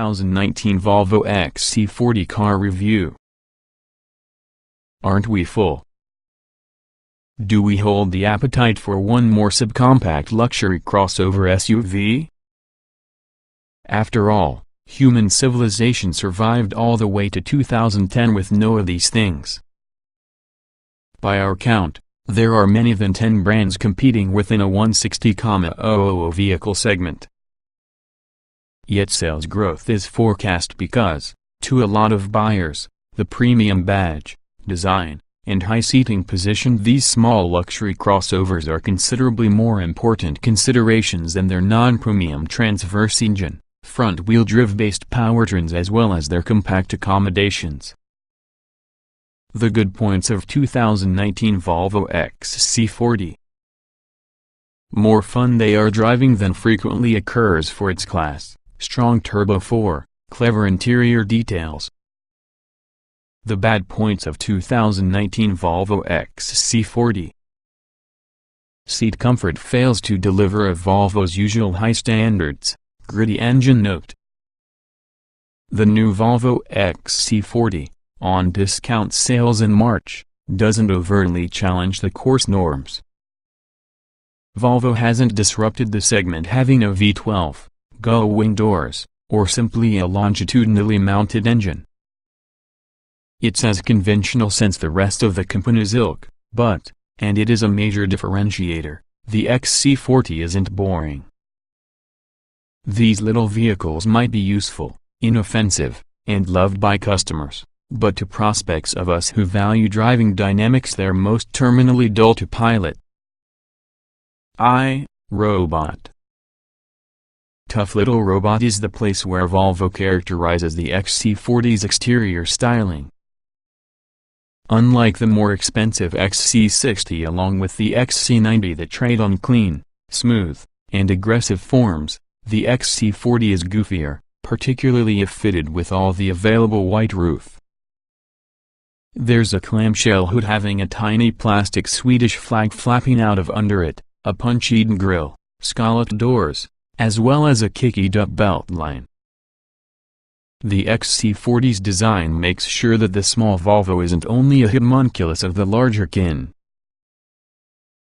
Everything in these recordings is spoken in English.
2019 Volvo XC40 car review. Aren't we full? Do we hold the appetite for one more subcompact luxury crossover SUV? After all, human civilization survived all the way to 2010 with no of these things. By our count, there are many than 10 brands competing within a 160,000 vehicle segment. Yet sales growth is forecast because, to a lot of buyers, the premium badge, design, and high seating position, these small luxury crossovers are considerably more important considerations than their non-premium transverse engine, front-wheel drive-based powertrains as well as their compact accommodations. The good points of 2019 Volvo XC40. More fun they are driving than frequently occurs for its class, strong turbo 4, clever interior details. The bad points of 2019 Volvo XC40. Seat comfort fails to deliver of Volvo's usual high standards, gritty engine note. The new Volvo XC40, on discount sales in March, doesn't overtly challenge the course norms. Volvo hasn't disrupted the segment having a V12, gull-wing doors, or simply a longitudinally mounted engine. It's as conventional since the rest of the company's ilk, but, and it is a major differentiator, the XC40 isn't boring. These little vehicles might be useful, inoffensive, and loved by customers, but to prospects of us who value driving dynamics they're most terminally dull to pilot. Robot. Tough Little Robot is the place where Volvo characterizes the XC40's exterior styling. Unlike the more expensive XC60 along with the XC90 that trade on clean, smooth, and aggressive forms, the XC40 is goofier, particularly if fitted with all the available white roof. There's a clamshell hood having a tiny plastic Swedish flag flapping out of under it, a punch-eaten grille, scalloped doors, as well as a kicked-up belt line. The XC40's design makes sure that the small Volvo isn't only a homunculus of the larger kin.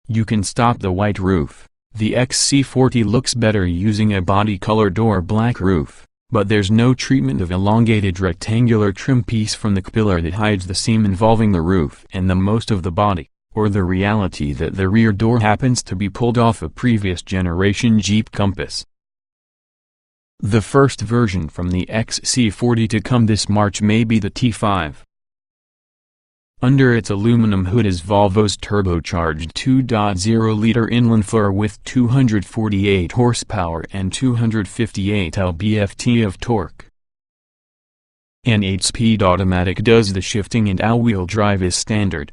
You can stop the white roof. The XC40 looks better using a body-colored or black roof, but there's no treatment of elongated rectangular trim piece from the pillar that hides the seam involving the roof and the most of the body, or the reality that the rear door happens to be pulled off a previous generation Jeep Compass. The first version from the XC40 to come this March may be the T5. Under its aluminum hood is Volvo's turbocharged 2.0-liter inline-four with 248 horsepower and 258 lb-ft of torque. An 8-speed automatic does the shifting and all-wheel drive is standard.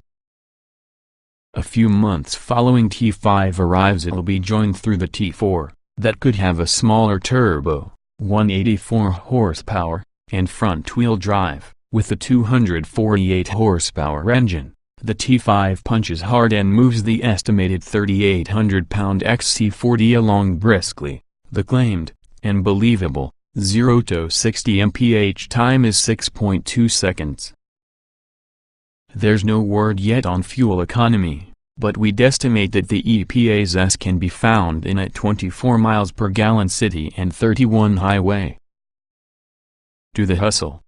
A few months following T5 arrives it'll be joined through the T4, that could have a smaller turbo, 184 horsepower, and front-wheel drive. With the 248 horsepower engine, the T5 punches hard and moves the estimated 3,800-pound XC40 along briskly. The claimed, and believable, 0 to 60 mph time is 6.2 seconds. There's no word yet on fuel economy, but we'd estimate that the EPA's S can be found in at 24 miles per gallon city and 31 highway. To the hustle.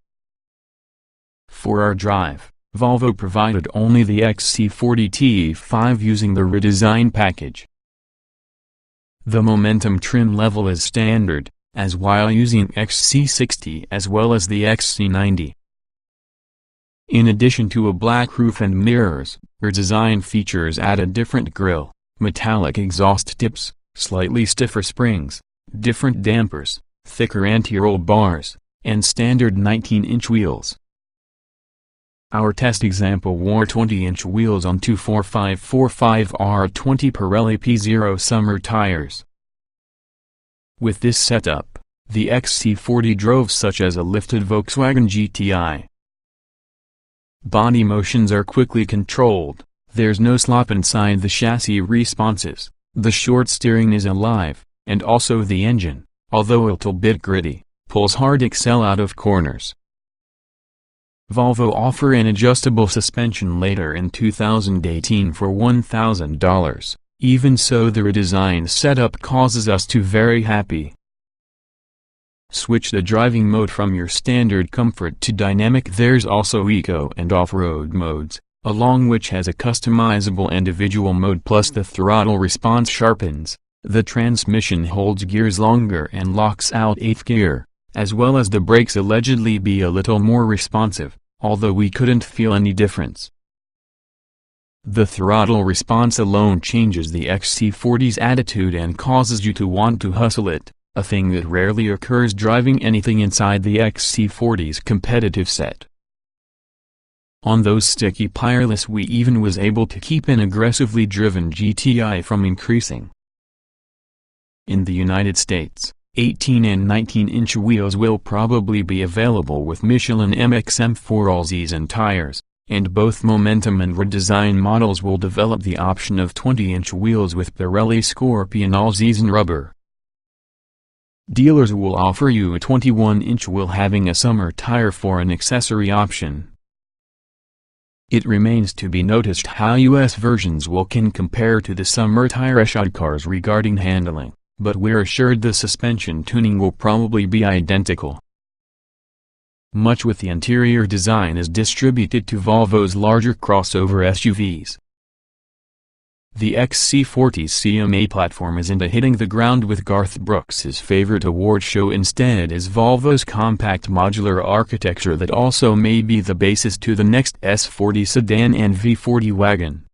For our drive, Volvo provided only the XC40 T5 using the redesign package. The momentum trim level is standard, as while using XC60 as well as the XC90. In addition to a black roof and mirrors, redesign features add a different grille, metallic exhaust tips, slightly stiffer springs, different dampers, thicker anti-roll bars, and standard 19-inch wheels. Our test example wore 20-inch wheels on 245/45 R20 Pirelli P0 summer tires. With this setup, the XC40 drove such as a lifted Volkswagen GTI. Body motions are quickly controlled, there's no slop inside the chassis responses, the short steering is alive, and also the engine, although a little bit gritty, pulls hard, excel out of corners. Volvo offer an adjustable suspension later in 2018 for $1,000. Even so, the redesigned setup causes us to very happy. Switch the driving mode from your standard comfort to dynamic. There's also eco and off-road modes, along which has a customizable individual mode, plus the throttle response sharpens, the transmission holds gears longer and locks out 8th gear, as well as the brakes allegedly be a little more responsive, although we couldn't feel any difference. The throttle response alone changes the XC40's attitude and causes you to want to hustle it, a thing that rarely occurs driving anything inside the XC40's competitive set. On those sticky Pireless we even was able to keep an aggressively driven GTI from increasing. In the United States, 18 and 19-inch wheels will probably be available with Michelin MXM4 all-season tires, and both Momentum and redesign models will develop the option of 20-inch wheels with Pirelli Scorpion all-season rubber. Dealers will offer you a 21-inch wheel having a summer tire for an accessory option. It remains to be noticed how US versions can compare to the summer tire issued cars regarding handling, but we're assured the suspension tuning will probably be identical. Much with the interior design is distributed to Volvo's larger crossover SUVs. The XC40's CMA platform isn't hitting the ground with Garth Brooks's favorite award show. Instead is Volvo's compact modular architecture that also may be the basis to the next S40 sedan and V40 wagon.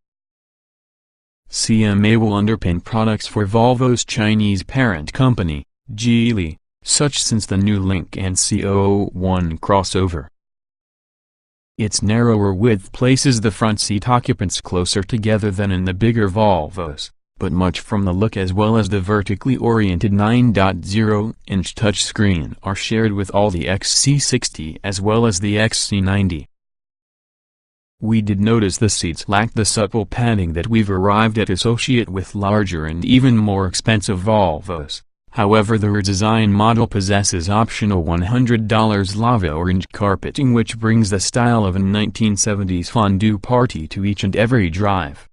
CMA will underpin products for Volvo's Chinese parent company, Geely, such since the new Lynk and C001 crossover. Its narrower width places the front seat occupants closer together than in the bigger Volvos, but much from the look as well as the vertically oriented 9.0-inch touchscreen are shared with all the XC60 as well as the XC90. We did notice the seats lacked the supple padding that we've arrived at associate with larger and even more expensive Volvos. However, the redesigned model possesses optional $100 lava orange carpeting, which brings the style of a 1970s fondue party to each and every drive.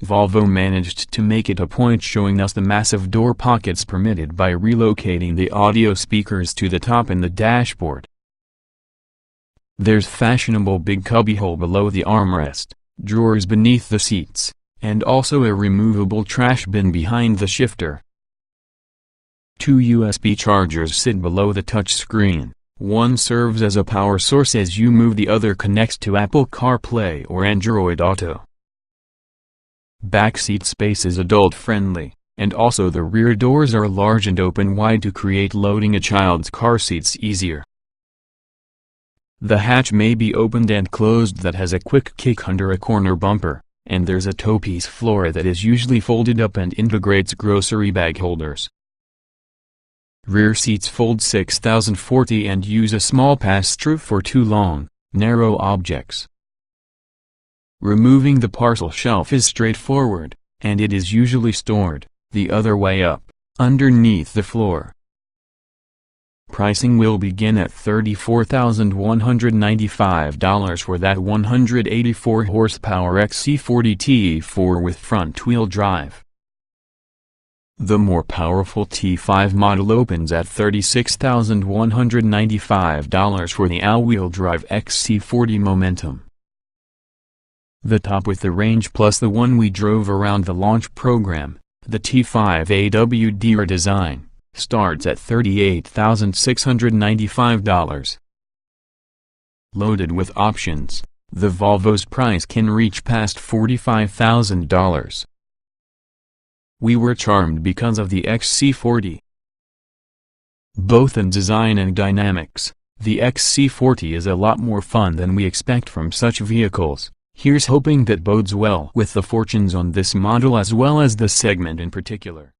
Volvo managed to make it a point showing us the massive door pockets permitted by relocating the audio speakers to the top in the dashboard. There's fashionable big cubbyhole below the armrest, drawers beneath the seats, and also a removable trash bin behind the shifter. 2 USB chargers sit below the touchscreen. One serves as a power source as you move, the other connects to Apple CarPlay or Android Auto. Backseat space is adult-friendly, and also the rear doors are large and open wide to create loading a child's car seats easier. The hatch may be opened and closed that has a quick kick under a corner bumper, and there's a toe-piece floor that is usually folded up and integrates grocery bag holders. Rear seats fold 6040 and use a small pass-through for 2 long, narrow objects. Removing the parcel shelf is straightforward, and it is usually stored, the other way up, underneath the floor. Pricing will begin at $34,195 for that 184 horsepower XC40 T4 with front-wheel drive. The more powerful T5 model opens at $36,195 for the all-wheel drive XC40 Momentum. The top with the range plus the one we drove around the launch program, the T5 AWD redesign, starts at $38,695. Loaded with options, the Volvo's price can reach past $45,000. We were charmed because of the XC40. Both in design and dynamics, the XC40 is a lot more fun than we expect from such vehicles. Here's hoping that bodes well with the fortunes on this model as well as the segment in particular.